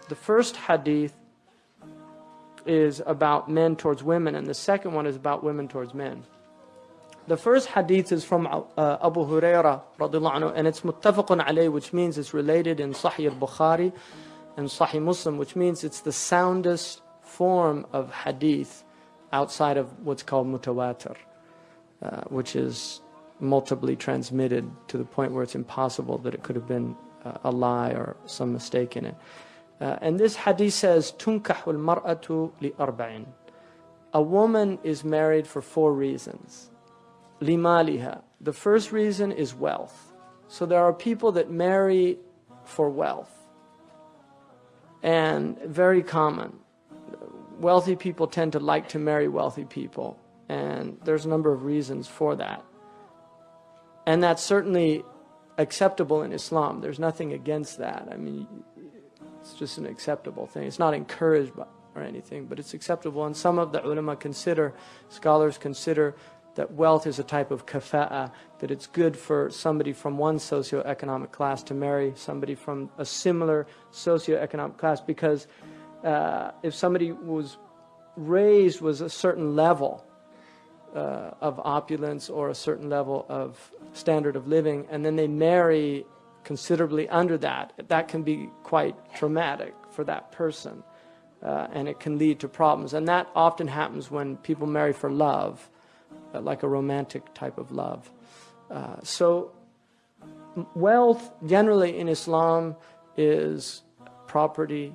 The first hadith is about men towards women, and the second one is about women towards men. The first hadith is from Abu Huraira radiallahu anhu, and it's muttafaqun alayh, which means it's related in Sahih al-Bukhari and Sahih Muslim, which means it's the soundest form of hadith outside of what's called mutawatir, which is multiply transmitted to the point where it's impossible that it could have been a lie or some mistake in it. And this hadith says, "Tunkahu al-mar'atu li-arba'in." A woman is married for 4 reasons. Limaliha. The first reason is wealth. So there are people that marry for wealth. And very common. Wealthy people tend to like to marry wealthy people. And there's a number of reasons for that. And that's certainly acceptable in Islam. There's nothing against that. I mean, it's just an acceptable thing. It's not encouraged by, or anything, but it's acceptable. And some of the ulama consider, scholars consider, that wealth is a type of kafa'a, that it's good for somebody from one socioeconomic class to marry somebody from a similar socioeconomic class, because if somebody was raised was a certain level of opulence or a certain level of standard of living, and then they marry considerably under that, that can be quite traumatic for that person, and it can lead to problems. And that often happens when people marry for love, like a romantic type of love. So wealth generally in Islam is property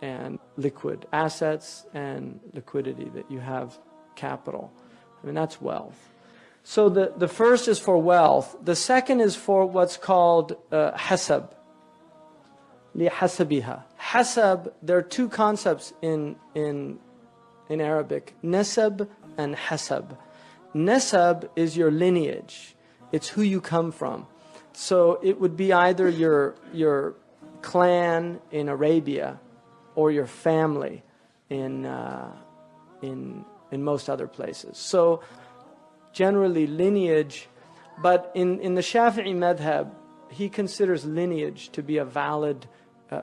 and liquid assets and liquidity, that you have capital. I mean, that's wealth. So the first is for wealth. The second is for what's called hasab. لِحَسَبِهَا. Hasab, there are 2 concepts in Arabic, nasab and hasab. Nasab is your lineage. It's who you come from. So it would be either your clan in Arabia or your family in most other places. So generally lineage, but in the Shafi'i madhab, he considers lineage to be a valid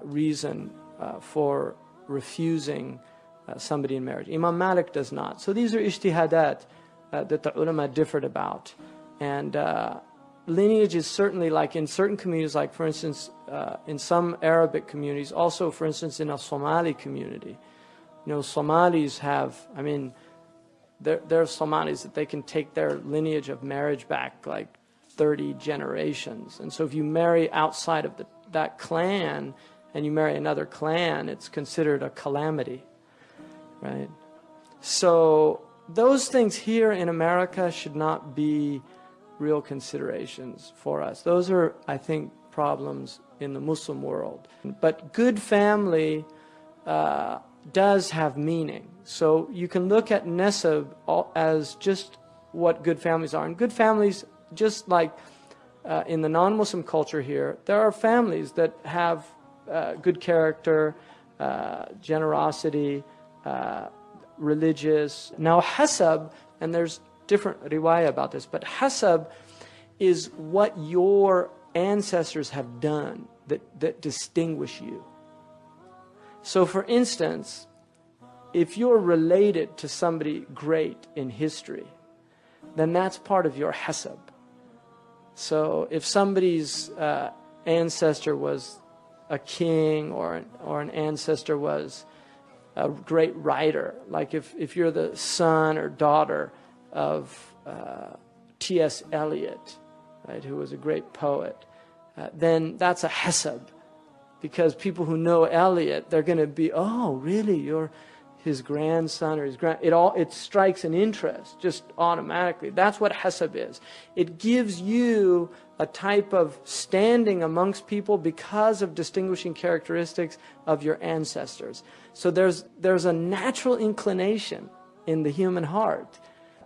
reason for refusing somebody in marriage. Imam Malik does not. So these are ijtihadat that the ulama differed about. And lineage is certainly, like in certain communities, like for instance in some Arabic communities, also for instance in a Somali community. You know, Somalis have, I mean, there are Somalis that they can take their lineage of marriage back like 30 generations. And so if you marry outside of that clan and you marry another clan, it's considered a calamity, right? So those things here in America should not be real considerations for us. Those are, I think, problems in the Muslim world. But good family does have meaning. So you can look at nasab as just what good families are. And good families, just like in the non-Muslim culture here, there are families that have good character, generosity, religious. Now hasab, and there's different riwayah about this, but hasab is what your ancestors have done that distinguish you. So for instance, if you're related to somebody great in history, then that's part of your hasab. So if somebody's ancestor was a king, or an ancestor was a great writer, like if you're the son or daughter of T.S. Eliot, right, who was a great poet, then that's a hasab. Because people who know Eliot, they're going to be, oh, really, you're his grandson or his it strikes an interest just automatically. That's what hasab is. It gives you a type of standing amongst people because of distinguishing characteristics of your ancestors. So there's a natural inclination in the human heart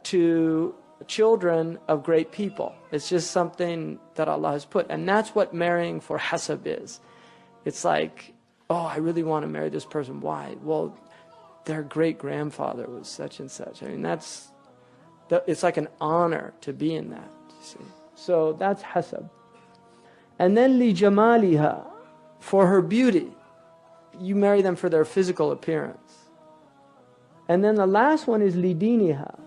to children of great people. It's just something that Allah has put. And that's what marrying for hasab is. It's like, oh, I really want to marry this person. Why? Well, their great-grandfather was such and such. I mean, it's like an honor to be in that. See? So that's hasab. And then li jamaliha, for her beauty. You marry them for their physical appearance. And then the last one is li diniha.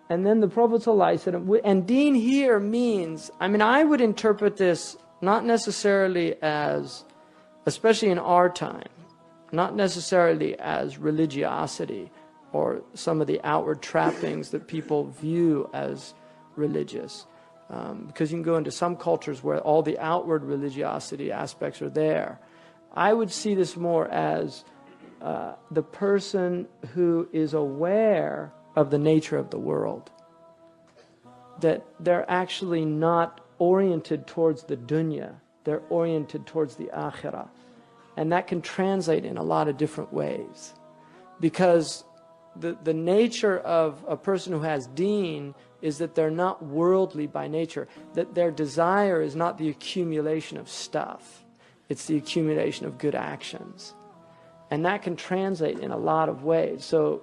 And then the Prophet ﷺ, and deen here means, I mean, I would interpret this not necessarily as, especially in our time, not necessarily as religiosity or some of the outward trappings that people view as religious. Because you can go into some cultures where all the outward religiosity aspects are there. I would see this more as the person who is aware of the nature of the world. That they're actually not oriented towards the dunya, they're oriented towards the akhirah. And that can translate in a lot of different ways. Because the nature of a person who has deen is that they're not worldly by nature, that their desire is not the accumulation of stuff, it's the accumulation of good actions. And that can translate in a lot of ways. So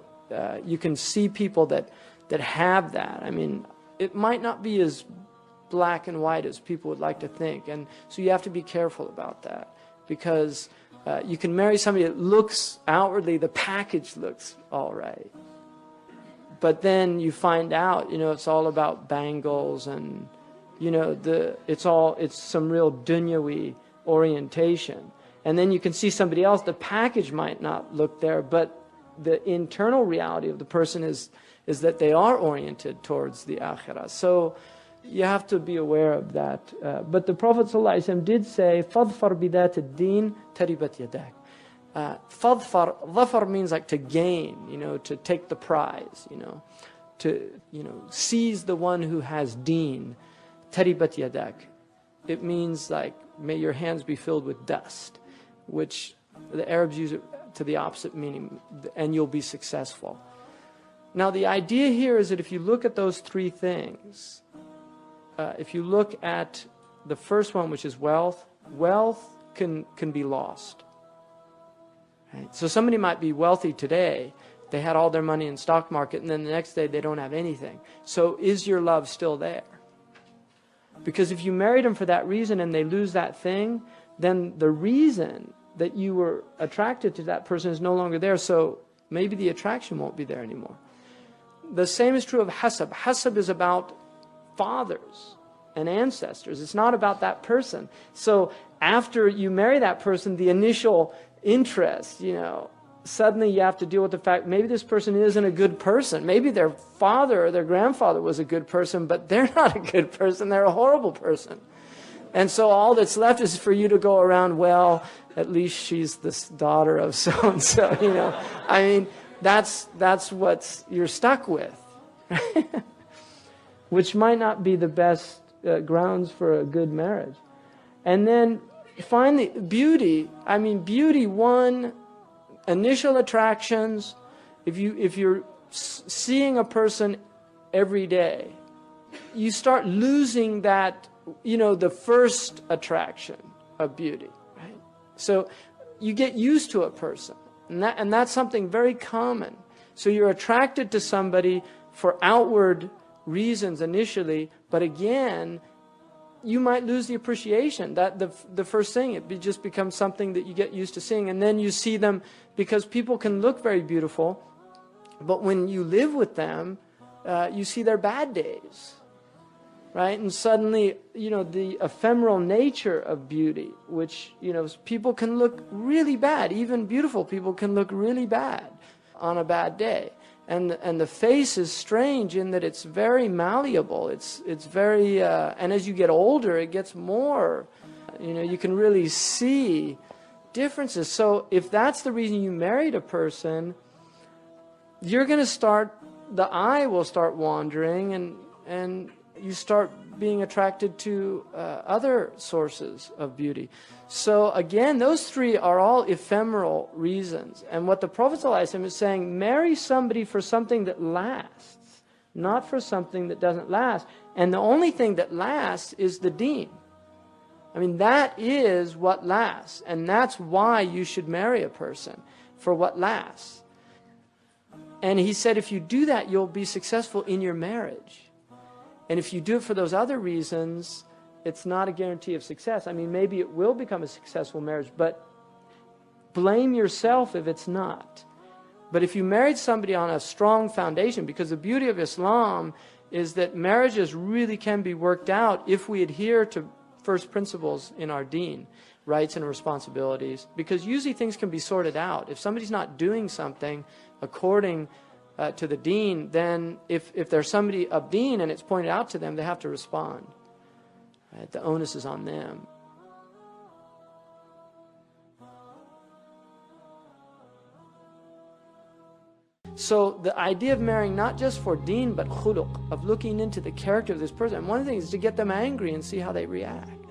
you can see people that have that. I mean, it might not be as black and white as people would like to think. And so you have to be careful about that. Because you can marry somebody that looks outwardly, the package looks all right. But then you find out, you know, it's all about bangles and, you know, it's some real dunyawi orientation. And then you can see somebody else, the package might not look there, but the internal reality of the person is that they are oriented towards the akhirah. So you have to be aware of that. But the Prophet ﷺ did say, فَضْفَرْ بِذَاتِ الدِّينِ تَرِبَتْ يَدَاكَ. Dhafar means like to gain, you know, to take the prize, you know, to, you know, seize the one who has deen. Taribat yadak. It means like, may your hands be filled with dust, which the Arabs use it to the opposite meaning, and you'll be successful. Now the idea here is that if you look at those three things, if you look at the first one, which is wealth, wealth can be lost. Right? So somebody might be wealthy today, they had all their money in stock market, and then the next day they don't have anything. So is your love still there? Because if you married them for that reason and they lose that thing, then the reason that you were attracted to that person is no longer there, so maybe the attraction won't be there anymore. The same is true of hasab. Hasab is about fathers and ancestors. It's not about that person. So after you marry that person, the initial interest, you know, suddenly you have to deal with the fact maybe this person isn't a good person. Maybe their father or their grandfather was a good person, but they're not a good person. They're a horrible person. And so all that's left is for you to go around, well, at least she's this daughter of so-and-so, you know. I mean, that's what you're stuck with. Which might not be the best grounds for a good marriage. And then finally, beauty. I mean, beauty, one, initial attractions. If you're seeing a person every day, you start losing that, you know, the first attraction of beauty, right? So you get used to a person, and that's something very common. So you're attracted to somebody for outward reasons initially, but again, you might lose the appreciation. That the first thing, it just becomes something that you get used to seeing, and then you see them, because people can look very beautiful, but when you live with them, you see their bad days, right? And suddenly, you know, the ephemeral nature of beauty, which, you know, people can look really bad, even beautiful people can look really bad on a bad day. And the face is strange in that it's very malleable. It's very, and as you get older, it gets more, you know, you can really see differences. So if that's the reason you married a person, you're going to start, the eye will start wandering, and you start being attracted to other sources of beauty. So again, those three are all ephemeral reasons. And what the Prophet ﷺ is saying, marry somebody for something that lasts, not for something that doesn't last. And the only thing that lasts is the deen. I mean, that is what lasts. And that's why you should marry a person, for what lasts. And he said, if you do that, you'll be successful in your marriage. And if you do it for those other reasons, it's not a guarantee of success. I mean, maybe it will become a successful marriage, but blame yourself if it's not. But if you married somebody on a strong foundation, because the beauty of Islam is that marriages really can be worked out if we adhere to first principles in our deen, rights and responsibilities, because usually things can be sorted out. If somebody's not doing something according to the deen, then if there's somebody of deen and it's pointed out to them, they have to respond. Right? The onus is on them. So the idea of marrying, not just for deen, but khuluq, of looking into the character of this person. And one of the things is to get them angry and see how they react.